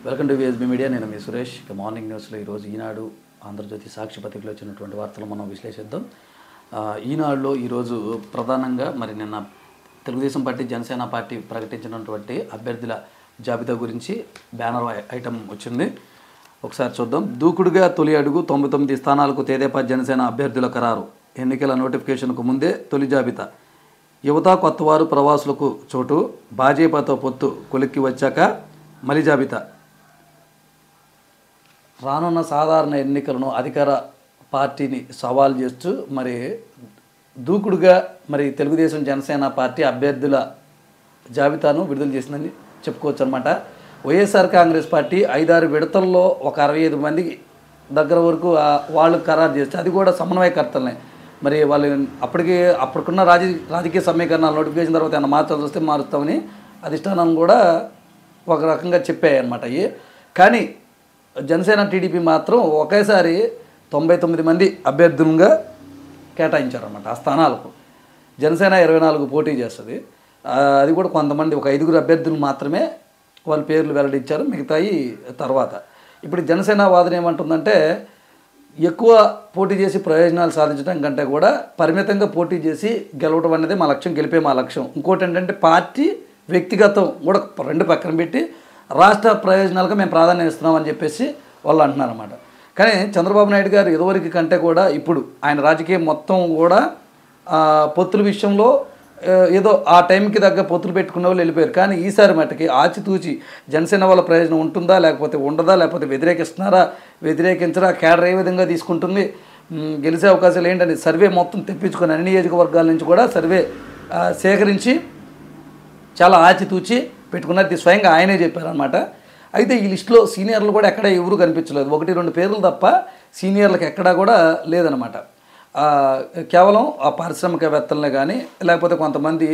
Welcome to విఎస్బీ media. నేను మీ సురేష్. ఇక morning న్యూస్లో ఈరోజు ఈనాడు, ఆంధ్రజ్యోతి, సాక్షి పత్రికలో వచ్చినటువంటి వార్తలు మనం విశ్లేషిద్దాం. ఈనాడులో ఈరోజు ప్రధానంగా మరి నిన్న తెలుగుదేశం పార్టీ, జనసేన పార్టీ ప్రకటించినటువంటి అభ్యర్థుల జాబితా గురించి బ్యానర్ ఐటమ్ వచ్చింది. ఒకసారి చూద్దాం. దూకుడుగా తొలి అడుగు, 99 స్థానాలకు తెదేపా జనసేన అభ్యర్థుల ఖరారు. ఎన్నికల నోటిఫికేషన్కు ముందే తొలి జాబితా. యువత, కొత్తవారు, ప్రవాసులకు చోటు. భాజపాతో పొత్తు కొలిక్కి వచ్చాక మలి జాబితా. రానున్న సాధారణ ఎన్నికలను అధికార పార్టీని సవాల్ చేస్తూ మరి దూకుడుగా మరి తెలుగుదేశం, జనసేన పార్టీ అభ్యర్థుల జాబితాను విడుదల చేసిందని చెప్పుకోవచ్చు అనమాట. వైఎస్ఆర్ కాంగ్రెస్ పార్టీ 5-6 విడతల్లో ఒక 65 మంది దగ్గర వరకు వాళ్ళు ఖరారు చేస్తే, అది కూడా సమన్వయకర్తలనే. మరి వాళ్ళు అప్పటికున్న రాజకీయ సమీకరణాలు నోటిఫికేషన్ తర్వాత ఏమైనా మార్చాల్సి వస్తే మారుస్తామని అధిష్టానం కూడా ఒక రకంగా చెప్పాయి అనమాట. కానీ జనసేన, టీడీపీ మాత్రం ఒకేసారి 99 మంది అభ్యర్థులుగా కేటాయించారన్నమాట ఆ స్థానాలకు. జనసేన 24 పోటీ చేస్తుంది. అది కూడా కొంతమంది ఒక 5 అభ్యర్థులు మాత్రమే వాళ్ళ పేర్లు వెల్లడించారు, మిగతాయి తర్వాత. ఇప్పుడు జనసేన వాదన ఏమంటుందంటే, ఎక్కువ పోటీ చేసి ప్రయోజనాలు సాధించడం కంటే కూడా పరిమితంగా పోటీ చేసి గెలవడం అనేది మా లక్ష్యం, గెలిపే మా లక్ష్యం. ఇంకోటి ఏంటంటే, పార్టీ వ్యక్తిగతం కూడా రెండు పక్కన పెట్టి రాష్ట్ర ప్రయోజనాలకు మేము ప్రాధాన్యం ఇస్తున్నామని చెప్పేసి వాళ్ళు అంటున్నారన్నమాట. కానీ చంద్రబాబు నాయుడు గారు ఇదివరకు కంటే కూడా ఇప్పుడు ఆయన రాజకీయం మొత్తం కూడా పొత్తుల విషయంలో ఏదో ఆ టైంకి దగ్గర పొత్తులు పెట్టుకున్న వాళ్ళు వెళ్ళిపోయారు. కానీ ఈసారి మట్టుకి ఆచితూచి జనసేన వాళ్ళ ప్రయోజనం ఉంటుందా లేకపోతే ఉండదా, లేకపోతే వ్యతిరేకిస్తున్నారా, వ్యతిరేకించరా, కేడర్ ఏ విధంగా తీసుకుంటుంది, గెలిచే అవకాశాలు ఏంటని సర్వే మొత్తం తెప్పించుకొని అన్ని నియోజకవర్గాల నుంచి కూడా సర్వే సేకరించి చాలా ఆచితూచి పెట్టుకున్నది స్వయంగా ఆయనే చెప్పారనమాట. అయితే ఈ లిస్టులో సీనియర్లు కూడా ఎక్కడ ఎవరు కనిపించలేదు. 1-2 పేర్లు తప్ప సీనియర్లకు ఎక్కడా కూడా లేదనమాట. కేవలం ఆ పారిశ్రామికవేత్తలనే కానీ లేకపోతే కొంతమంది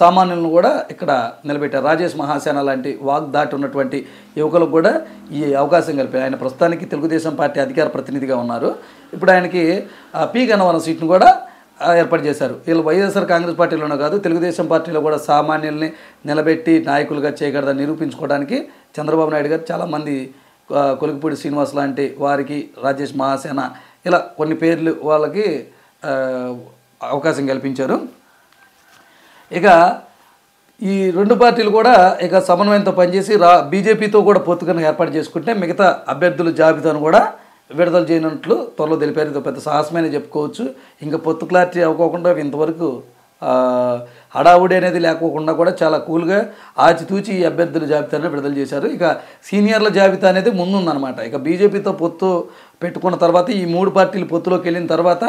సామాన్యులను కూడా ఇక్కడ నిలబెట్టారు. రాజేష్ మహాసేన లాంటి వాగ్దాటి ఉన్నటువంటి యువకులకు కూడా ఈ అవకాశం కలిపారు. ఆయన ప్రస్తుతానికి తెలుగుదేశం పార్టీ అధికార ప్రతినిధిగా ఉన్నారు. ఇప్పుడు ఆయనకి పి గన్నవరం సీట్ను కూడా ఏర్పాటు చేశారు. వీళ్ళు వైఎస్ఆర్ కాంగ్రెస్ పార్టీలోనే కాదు, తెలుగుదేశం పార్టీలో కూడా సామాన్యుల్ని నిలబెట్టి నాయకులుగా చేయగలదని నిరూపించుకోవడానికి చంద్రబాబు నాయుడు గారు చాలామంది, కొలికిపూడి శ్రీనివాస్ లాంటి వారికి, రాజేష్ మహాసేన, ఇలా కొన్ని పేర్లు వాళ్ళకి అవకాశం కల్పించారు. ఇక ఈ రెండు పార్టీలు కూడా ఇక సమన్వయంతో పనిచేసి బీజేపీతో కూడా పొత్తుగా ఏర్పాటు చేసుకుంటే మిగతా అభ్యర్థుల జాబితాను కూడా విడుదల చేయనట్లు త్వరలో తెలిపారు. ఇది పెద్ద సాహసమైన చెప్పుకోవచ్చు. ఇంకా పొత్తు క్లారిటీ అవ్వకుండా ఇంతవరకు హడావుడి అనేది లేకోకుండా కూడా చాలా కూల్గా ఆచితూచి ఈ అభ్యర్థుల జాబితాను విడుదల చేశారు. ఇక సీనియర్ల జాబితా అనేది ముందుందనమాట. ఇక బీజేపీతో పొత్తు పెట్టుకున్న తర్వాత ఈ 3 పార్టీలు పొత్తులోకి వెళ్ళిన తర్వాత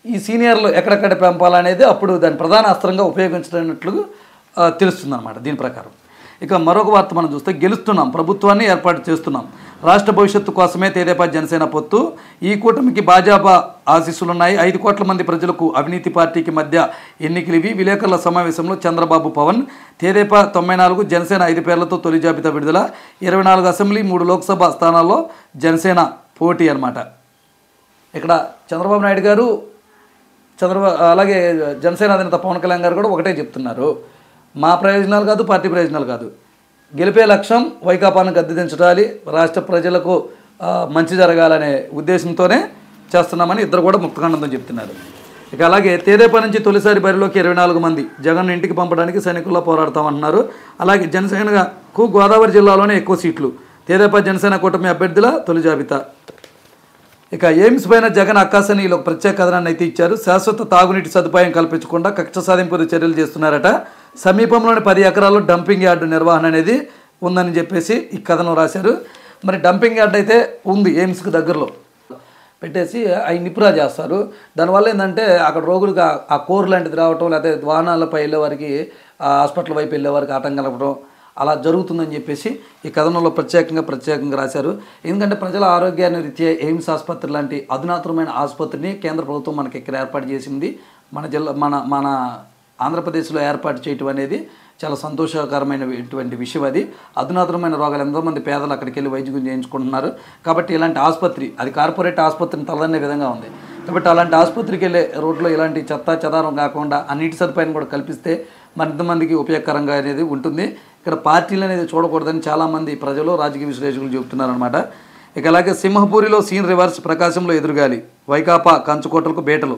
ఈ సీనియర్లు ఎక్కడెక్కడ పెంపాలనేది అప్పుడు దాని ప్రధాన అస్త్రంగా ఉపయోగించినట్లు తెలుస్తుందన్నమాట దీని ప్రకారం. ఇక మరొక వార్త మనం చూస్తే, గెలుస్తున్నాం, ప్రభుత్వాన్ని ఏర్పాటు చేస్తున్నాం, రాష్ట్ర భవిష్యత్తు కోసమే తెదేపా జనసేన పొత్తు. ఈ కూటమికి భాజపా ఆశీస్సులున్నాయి. 5 కోట్ల మంది ప్రజలకు అవినీతి పార్టీకి మధ్య ఎన్నికలు ఇవి. విలేకరుల సమావేశంలో చంద్రబాబు, పవన్. తెదేపా 94, జనసేన 5 పేర్లతో తొలి జాబితా విడుదల. 24 అసెంబ్లీ, 3 లోక్సభ స్థానాల్లో జనసేన పోటీ అనమాట. ఇక్కడ చంద్రబాబు నాయుడు గారు, అలాగే జనసేన అధినేత పవన్ కళ్యాణ్ గారు కూడా ఒకటే చెప్తున్నారు, మా ప్రయోజనాలు కాదు, పార్టీ ప్రయోజనాలు కాదు, గెలిపే లక్ష్యం వైకాపాను గద్దెదించాలి, రాష్ట్ర ప్రజలకు మంచి జరగాలనే ఉద్దేశంతోనే చేస్తున్నామని ఇద్దరు కూడా ముక్తఖండంతో చెప్తున్నారు. ఇక అలాగే తెదేపా నుంచి తొలిసారి బరిలోకి 24 మంది జగన్ ఇంటికి పంపడానికి సైనికుల్లో పోరాడతామంటున్నారు. అలాగే జనసేనకు గోదావరి జిల్లాలోనే ఎక్కువ సీట్లు. తెదేపా జనసేన కూటమి అభ్యర్థుల తొలి జాబితా. ఇక ఎయిమ్స్ పైన జగన్ అక్కాసని ఒక ప్రత్యేక కథనాన్ని అయితే ఇచ్చారు. శాశ్వత తాగునీటి సదుపాయం కల్పించకుండా కక్ష సాధింపు చర్యలు చేస్తున్నారట. సమీపంలోని 10 ఎకరాల్లో డంపింగ్ యార్డు నిర్వహణ అనేది ఉందని చెప్పేసి ఈ కథనం రాశారు. మరి డంపింగ్ యార్డ్ అయితే ఉంది, ఎయిమ్స్కి దగ్గరలో పెట్టేసి అవి నిపురా చేస్తారు. దానివల్ల ఏంటంటే అక్కడ రోగులకు ఆ కోరు లాంటిది రావటం, లేకపోతే వాహనాలపై వెళ్ళే వారికి, హాస్పిటల్ వైపు వెళ్ళే వారికి ఆటంకం కలగడం అలా జరుగుతుందని చెప్పేసి ఈ కథనంలో ప్రత్యేకంగా రాశారు. ఎందుకంటే ప్రజల ఆరోగ్యాన్ని రీత్యా ఎయిమ్స్ ఆసుపత్రి లాంటి అధునాతనమైన ఆసుపత్రిని కేంద్ర ప్రభుత్వం మనకి ఇక్కడ ఏర్పాటు చేసింది. మన ఆంధ్రప్రదేశ్లో ఏర్పాటు చేయటం అనేది చాలా సంతోషకరమైనటువంటి విషయం. అది అధునాతనమైన రోగాలు ఎంతోమంది పేదలు అక్కడికి వెళ్ళి వైద్యం చేయించుకుంటున్నారు. కాబట్టి ఇలాంటి ఆసుపత్రి, అది కార్పొరేట్ ఆసుపత్రిని తలదన్నే విధంగా ఉంది. కాబట్టి అలాంటి ఆసుపత్రికి వెళ్ళే రోడ్లో ఇలాంటి చెత్త చెదారం కాకుండా అన్నిటి సదుపాయాన్ని కూడా కల్పిస్తే మరింతమందికి ఉపయోగకరంగా అనేది ఉంటుంది. ఇక్కడ పార్టీలు అనేది చూడకూడదని చాలామంది ప్రజలు రాజకీయ విశ్లేషకులు చెబుతున్నారనమాట. ఇక అలాగే సింహపూరిలో సీన్ రివర్స్, ప్రకాశంలో ఎదురుగాలి, వైకాపా కంచుకోటలకు బేటలు.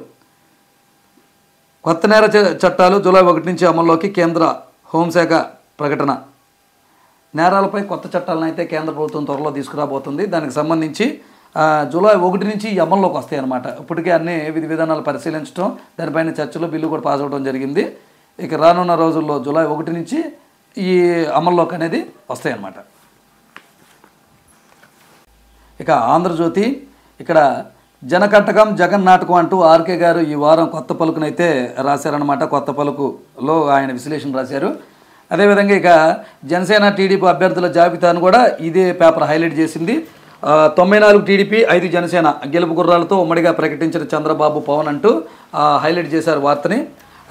కొత్త నేర చట్టాలు జూలై 1 నుంచి అమల్లోకి కేంద్ర హోంశాఖ ప్రకటన. నేరాలపై కొత్త చట్టాలను అయితే కేంద్ర ప్రభుత్వం త్వరలో తీసుకురాబోతుంది. దానికి సంబంధించి జూలై 1 నుంచి అమల్లోకి వస్తాయి అన్నమాట. ఇప్పటికే అన్ని విధి విధానాలు పరిశీలించడం, దానిపైన చర్చలు, బిల్లు కూడా పాస్ అవ్వడం జరిగింది. ఇక రానున్న రోజుల్లో జూలై 1 నుంచి ఈ అమల్లోకి అనేది వస్తాయి అన్నమాట. ఇక ఆంధ్రజ్యోతి ఇక్కడ జనకంటకం జగన్ నాటకం అంటూ ఆర్కే గారు ఈ వారం కొత్త పలుకునైతే రాశారనమాట. కొత్త పలుకులో ఆయన విశ్లేషణ రాశారు. అదేవిధంగా ఇక జనసేన టీడీపీ అభ్యర్థుల జాబితాను కూడా ఇదే పేపర్ హైలైట్ చేసింది. 94 టీడీపీ, 5 జనసేన గెలుపు గుర్రాలతో ఉమ్మడిగా ప్రకటించిన చంద్రబాబు, పవన్ అంటూ హైలైట్ చేశారు వార్తని.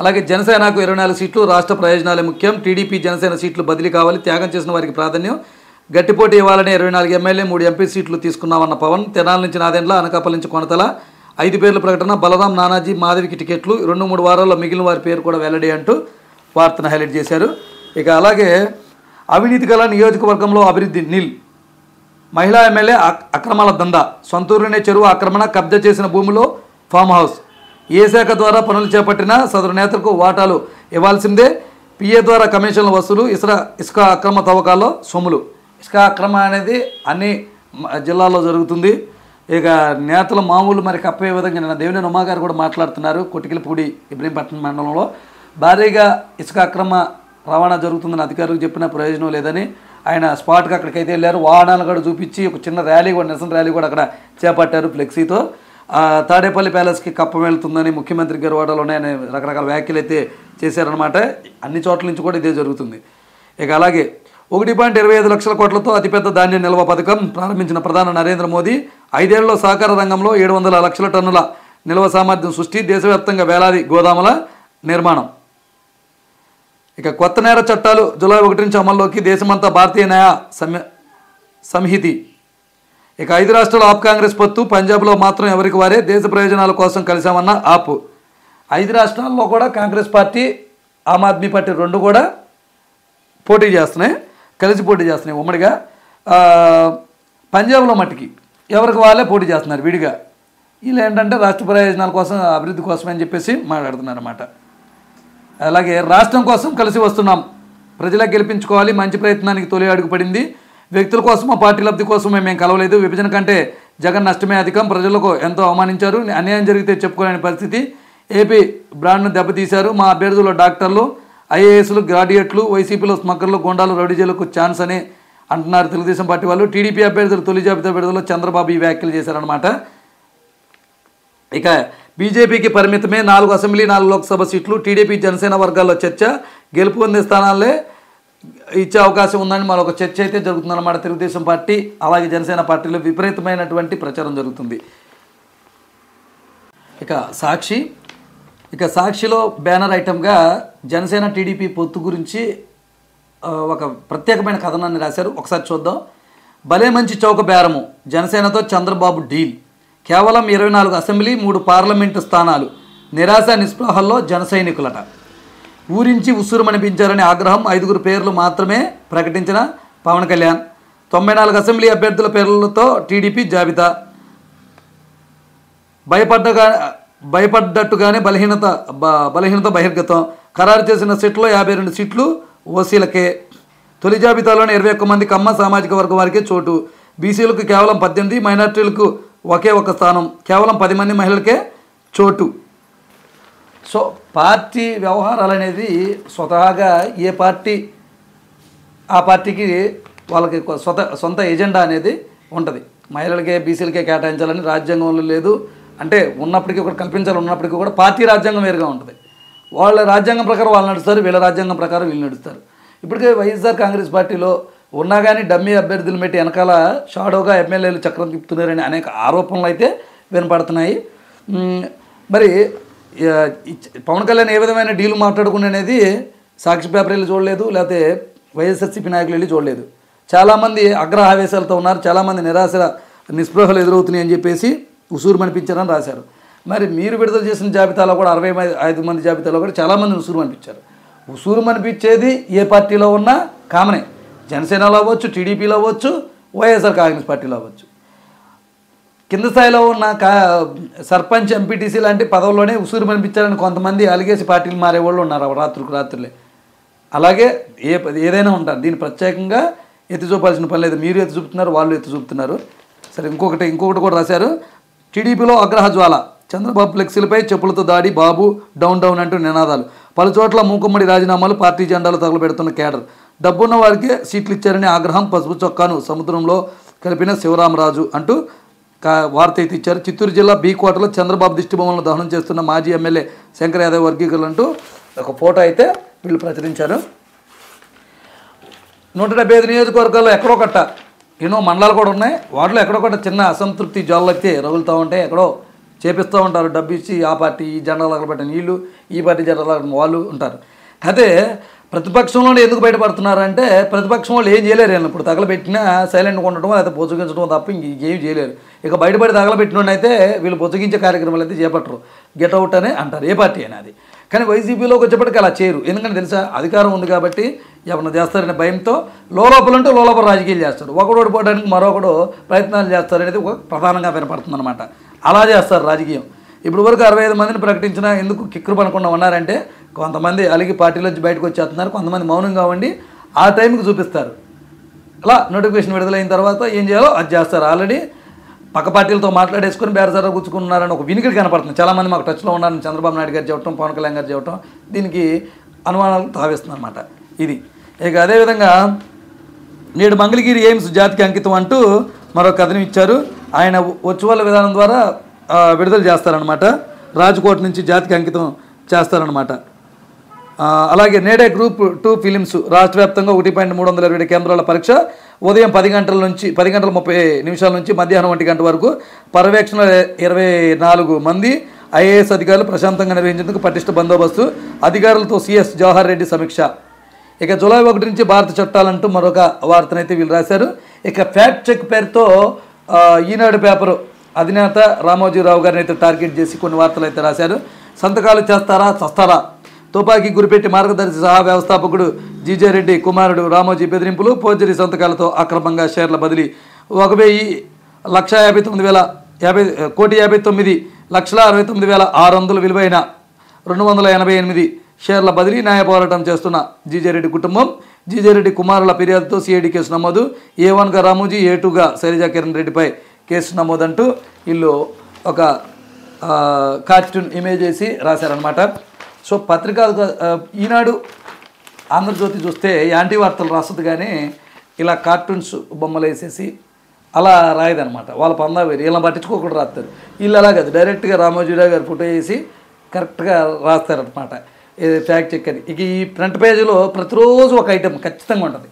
అలాగే జనసేనకు 24 సీట్లు, రాష్ట్ర ప్రయోజనాలే ముఖ్యం, టీడీపీ జనసేన సీట్లు బదిలీ కావాలి, త్యాగం చేసిన వారికి ప్రాధాన్యం, గట్టిపోటీ ఇవ్వాలని 24 ఎమ్మెల్యే 3 ఎంపీ సీట్లు తీసుకున్నామన్న పవన్, తెనాల నుంచి నాదెండ్ల, అనకాపల్లి నుంచి కొనతల, 5 పేర్ల ప్రకటన, బలరాం, నానాజీ, మాధవికి టికెట్లు, 2-3 వారాల్లో మిగిలిన వారి పేరు కూడా వెల్లడి అంటూ వార్తను హైలైట్ చేశారు. ఇక అలాగే అవినీతి గల నియోజకవర్గంలో అభివృద్ధి నిల్, మహిళా ఎమ్మెల్యే అక్రమాల దందా, సొంతూరునే చెరువు ఆక్రమణ, కబ్జా చేసిన భూమిలో ఫామ్ హౌస్, ఏ శాఖ ద్వారా పనులు చేపట్టినా సదరు నేతలకు వాటాలు ఇవ్వాల్సిందే, పిఏ ద్వారా కమిషన్ల వసూలు, ఇసుక అక్రమ తవ్వకాల్లో సొమ్ములు. ఇసుక అక్రమ అనేది అన్ని జిల్లాల్లో జరుగుతుంది. ఇక నేతలు మామూలు మరి కప్పే విధంగా నిన్న దేవినేని ఉమా గారు కూడా మాట్లాడుతున్నారు. కొట్టికిలపూడి ఇబ్రహీంపట్నం మండలంలో భారీగా ఇసుక అక్రమ రవాణా జరుగుతుందని అధికారులకు చెప్పిన ప్రయోజనం లేదని ఆయన స్పాట్కి అక్కడికైతే వెళ్ళారు. వాహనాలు కూడా చూపించి ఒక చిన్న ర్యాలీ కూడా, నిరసన ర్యాలీ కూడా అక్కడ చేపట్టారు ఫ్లెక్సీతో. తాడేపల్లి ప్యాలెస్కి కప్పం వెళ్తుందని, ముఖ్యమంత్రి గెలవాడలు ఉన్నాయని రకరకాల వ్యాఖ్యలు అయితే చేశారనమాట. అన్ని చోట్ల నుంచి కూడా ఇదే జరుగుతుంది. ఇక అలాగే 1.25 లక్షల కోట్లతో అతిపెద్ద ధాన్య నిల్వ పథకం ప్రారంభించిన ప్రధాని నరేంద్ర మోదీ, 5 ఏళ్లలో సహకార రంగంలో 700 లక్షల టన్నుల నిల్వ సామర్థ్యం సృష్టి, దేశవ్యాప్తంగా వేలాది గోదాముల నిర్మాణం. ఇక కొత్త నేర చట్టాలు జూలై 1 నుంచి అమల్లోకి, దేశమంతా భారతీయ న్యాయ సంహితి. ఇక 5 రాష్ట్రాల ఆప్ కాంగ్రెస్ పొత్తు, పంజాబ్లో మాత్రం ఎవరికి వారే, దేశ ప్రయోజనాల కోసం కలిశామన్న ఆప్. 5 రాష్ట్రాల్లో కూడా కాంగ్రెస్ పార్టీ, ఆమ్ ఆద్మీ పార్టీ 2 కూడా పోటీ చేస్తున్నాయి, కలిసి పోటీ చేస్తున్నాయి ఉమ్మడిగా. పంజాబ్లో మట్టికి ఎవరికి వాళ్ళే పోటీ చేస్తున్నారు విడిగా. వీళ్ళు ఏంటంటే రాష్ట్ర ప్రయోజనాల కోసం, అభివృద్ధి కోసం అని చెప్పేసి మాట్లాడుతున్నారు అన్నమాట. అలాగే రాష్ట్రం కోసం కలిసి వస్తున్నాం, ప్రజలకు గెలిపించుకోవాలి, మంచి ప్రయత్నానికి తొలి అడుగు పడింది, వ్యక్తుల కోసమో పార్టీ లబ్ధి కోసమే మేము కలవలేదు, విభజన కంటే జగన్ నష్టమే అధికం, ప్రజలకు ఎంతో అవమానించారు, అన్యాయం జరిగితే చెప్పుకోలేని పరిస్థితి, ఏపీ బ్రాండ్ను దెబ్బతీశారు, మా అభ్యర్థులు డాక్టర్లు, ఐఏఎస్లు, గ్రాడ్యుయేట్లు, వైసీపీలో స్మగ్లర్లు, గోండాలు, రౌడీజీలకు ఛాన్స్ అని అంటున్నారు తెలుగుదేశం పార్టీ వాళ్ళు. టీడీపీ అభ్యర్థులు తొలి జాబితా విడుదలలో చంద్రబాబు ఈ వ్యాఖ్యలు చేశారనమాట. ఇక బీజేపీకి పరిమితమే 4 అసెంబ్లీ, 4 లోక్సభ సీట్లు, టీడీపీ జనసేన వర్గాల్లో చర్చ, గెలుపు పొందే స్థానాలే ఇచ్చే అవకాశం ఉందని మరొక చర్చ అయితే జరుగుతుందన్నమాట. తెలుగుదేశం పార్టీ అలాగే జనసేన పార్టీలో విపరీతమైనటువంటి ప్రచారం జరుగుతుంది. ఇక సాక్షిలో బ్యానర్ ఐటమ్గా జనసేన టీడీపీ పొత్తు గురించి ఒక ప్రత్యేకమైన కథనాన్ని రాశారు. ఒకసారి చూద్దాం. భలే మంచి చౌక బేరము, జనసేనతో చంద్రబాబు డీల్, కేవలం 24 అసెంబ్లీ, 3 పార్లమెంటు స్థానాలు, నిరాశ నిస్పృహల్లో జన సైనికులట, ఊరించి ఉస్సురుమనిపించారని ఆగ్రహం, 5 పేర్లు మాత్రమే ప్రకటించిన పవన్ కళ్యాణ్, 94 అసెంబ్లీ అభ్యర్థుల పేర్లతో టీడీపీ జాబితా, భయపడ్డట్టుగానే బలహీనత బహిర్గతం, ఖరారు చేసిన సీట్లో 52 సీట్లు ఓసీలకే, తొలి జాబితాలోని 21 మంది కమ్మ సామాజిక వర్గం వారికే చోటు, బీసీలకు కేవలం 18, మైనార్టీలకు ఒకే ఒక స్థానం, కేవలం 10 మంది మహిళలకే చోటు. సో పార్టీ వ్యవహారాలు అనేది స్వతహాగా ఏ పార్టీ ఆ పార్టీకి వాళ్ళకి సొంత ఎజెండా అనేది ఉంటుంది. మహిళలకే, బీసీలకే కేటాయించాలని రాజ్యాంగంలో లేదు. అంటే ఉన్నప్పటికీ కూడా కల్పించాలి, ఉన్నప్పటికీ కూడా పార్టీ రాజ్యాంగం వేరుగా ఉంటుంది. వాళ్ళ రాజ్యాంగం ప్రకారం వాళ్ళు నడుస్తారు, వీళ్ళ రాజ్యాంగం ప్రకారం వీళ్ళు నడుస్తారు. ఇప్పటికే వైఎస్ఆర్ కాంగ్రెస్ పార్టీలో ఉన్నా కానీ డమ్మీ అభ్యర్థులు పెట్టి వెనకాల షాడోగా ఎమ్మెల్యేలు చక్రం తిప్పుతున్నారని అనేక ఆరోపణలు అయితే వినపడుతున్నాయి. మరి పవన్ కళ్యాణ్ ఏ విధమైన డీలు మాట్లాడుకునేది సాక్షి పేపర్ వెళ్ళి చూడలేదు, లేకపోతే వైఎస్ఆర్సీపీ నాయకులు వెళ్ళి చూడలేదు. చాలామంది ఆవేశాలతో ఉన్నారు, చాలామంది నిరాశ నిస్పృహలు ఎదురవుతున్నాయి అని చెప్పేసి ఉసూరు అనిపించారని రాశారు. మరి మీరు విడుదల చేసిన జాబితాలో కూడా 65 మంది జాబితాలో కూడా చాలామంది ఉసూరు అనిపించారు. ఉసూరు అనిపించేది ఏ పార్టీలో ఉన్నా కామనే, జనసేనలో అవ్వచ్చు, టీడీపీలో అవ్వచ్చు, వైఎస్ఆర్ కాంగ్రెస్ పార్టీలో అవ్వచ్చు. కింద స్థాయిలో ఉన్న సర్పంచ్, ఎంపీటీసీ లాంటి పదవుల్లోనే ఉసూరు పంపించాలని కొంతమంది అలిగేసి పార్టీలు మారేవాళ్ళు ఉన్నారు రాత్రులకు రాత్రులే. అలాగే ఏదైనా ఉంటారు, దీన్ని ప్రత్యేకంగా ఎత్తి చూపాల్సిన పని లేదు. మీరు ఎత్తి చూపుతున్నారు, వాళ్ళు ఎత్తి చూపుతున్నారు. సరే, ఇంకొకటి కూడా రాశారు. టీడీపీలో ఆగ్రహ జ్వాల, చంద్రబాబు ఫ్లెక్సీలపై చెప్పులతో దాడి, బాబు డౌన్ డౌన్ అంటూ నినాదాలు, పలు చోట్ల మూకుమ్మడి రాజీనామాలు, పార్టీ జెండాలు తగలబెడుతున్న కేడర్, డబ్బున్న వారికి సీట్లు ఇచ్చారని ఆగ్రహం, పసుపు చొక్కాను సముద్రంలో కలిపిన శివరామరాజు అంటూ వార్త అయితే ఇచ్చారు. చిత్తూరు జిల్లా బీ కోటలో చంద్రబాబు దిష్టిబొమ్మలను దహనం చేస్తున్న మాజీ ఎమ్మెల్యే శంకర్ యాదవ్ వర్గీకరణ అంటూ ఒక ఫోటో అయితే వీళ్ళు ప్రచురించారు. 175 నియోజకవర్గాల్లో ఎక్కడొకట ఎన్నో మండలాలు కూడా ఉన్నాయి. వాటిలో ఎక్కడొకట చిన్న అసంతృప్తి జ్వాలలైతే రగులుతూ ఉంటాయి. ఎక్కడో చేపిస్తూ ఉంటారు, డబ్బు ఇచ్చి ఆ పార్టీ ఈ జెండాలు తగలబెట్టిన వీళ్ళు, ఈ పార్టీ జెండాలు వాళ్ళు ఉంటారు. అదే ప్రతిపక్షంలోనే ఎందుకు బయటపడుతున్నారంటే, ప్రతిపక్షం వాళ్ళు ఏం చేయలేరు. ఇప్పుడు తగలబెట్టినా సైలెంట్గా ఉండటం, లేకపోతే బొజ్జగించడం తప్ప ఇంకేం చేయలేరు. ఇక బయటపడి తగలబెట్టిన అయితే వీళ్ళు బొజ్జగించే కార్యక్రమాలు అయితే చేపట్టరు, గెట్ అవుట్ అనే అంటారు, ఏ పార్టీ అయినా అది. కానీ వైసీపీలోకి వచ్చేప్పటికి అలా చేయరు. ఎందుకంటే తెలుసా, అధికారం ఉంది కాబట్టి ఏమన్నా చేస్తారనే భయంతో లోపలంటూ లోపల రాజకీయాలు చేస్తారు. ఒకడు ఓడిపోవడానికి మరొకడు ప్రయత్నాలు చేస్తారనేది ఒక ప్రధానంగా వినపడుతుంది అనమాట. అలా చేస్తారు రాజకీయం. ఇప్పుడు వరకు 65 మందిని ప్రకటించినా ఎందుకు కిక్కురు పడకుండా ఉన్నారంటే, కొంతమంది అలిగి పార్టీలోంచి బయటకు వచ్చేస్తున్నారు, కొంతమంది మౌనంగా ఉండి ఆ టైంకి చూపిస్తారు. అలా నోటిఫికేషన్ విడుదలైన తర్వాత ఏం చేయాలో అది చేస్తారు. ఆల్రెడీ పక్క పార్టీలతో మాట్లాడేసుకొని బేరసారా కూర్చుకున్నారని ఒక వినికిడి కనపడుతుంది. చాలామంది మాకు టచ్లో ఉన్నారని చంద్రబాబు నాయుడు గారు చెప్పడం, పవన్ కళ్యాణ్ గారు చెప్పడం దీనికి అనుమానాలు తావేస్తుంది అనమాట ఇది. ఇక అదేవిధంగా నేడు మంగళగిరి ఎయిమ్స్ జాతికి అంకితం అంటూ మరో కథనం ఇచ్చారు. ఆయన వర్చువల్ విధానం ద్వారా విడుదల చేస్తారనమాట. రాజ్కోట్ నుంచి జాతికి అంకితం చేస్తారనమాట. అలాగే నేడే గ్రూప్ 2 ఫిలిమ్స్ రాష్ట్ర వ్యాప్తంగా 1.327 కేంద్రాల పరీక్ష ఉదయం 10 గంటల 30 నుంచి మధ్యాహ్నం 1 గంట వరకు. పర్యవేక్షణ 24 మంది ఐఏఎస్ అధికారులు ప్రశాంతంగా నిర్వహించేందుకు పటిష్ట బందోబస్తు. అధికారులతో సిఎస్ జవహర్ రెడ్డి సమీక్ష. ఇక జూలై 1 నుంచి భారత చట్టాలంటూ మరొక వార్తనైతే వీళ్ళు రాశారు. ఇక ఫ్యాక్ట్ చెక్ పేరుతో ఈనాడు పేపరు అధినేత రామోజీరావు గారిని అయితే టార్గెట్ చేసి కొన్ని వార్తలు అయితే రాశారు. సంతకాలు చేస్తారా చస్తారా, తుపాకీ గురిపెట్టి మార్గదర్శి సహా వ్యవస్థాపకుడు జీజే రెడ్డి కుమారుడు రామోజీ బెదిరింపులు, ఫోర్జరీ సంతకాలతో అక్రమంగా షేర్ల బదిలీ, 1,59,69,669,600 విలువైన 288 షేర్ల బదిలీ, న్యాయ పోరాటం చేస్తున్న జీజే రెడ్డి కుటుంబం. జీజే రెడ్డి కుమారుల ఫిర్యాదుతో సిఐడి కేసు నమోదు. A1గా రామోజీ, A2గా శైలజా కిరణ్ రెడ్డిపై కేసు నమోదంటూ వీళ్ళు ఒక కార్టూన్ ఇమేజ్ వేసి రాశారనమాట. సో పత్రికా ఈనాడు, ఆంధ్రజ్యోతి చూస్తే యాంటీ వార్తలు రాస్తుంది, కానీ ఇలా కార్టూన్స్ బొమ్మలు వేసేసి అలా రాయదనమాట. వాళ్ళ పందా వేరు, ఇలా పట్టించుకోకుండా రాస్తారు. వీళ్ళు అలా కాదు, డైరెక్ట్గా రామోజీరావు గారు ఫోటో వేసి కరెక్ట్గా రాస్తారనమాట. ఫ్యాక్ట్ చెక్ అని. ఇక ఈ ఫ్రంట్ పేజీలో ప్రతిరోజు ఒక ఐటెం ఖచ్చితంగా ఉంటుంది.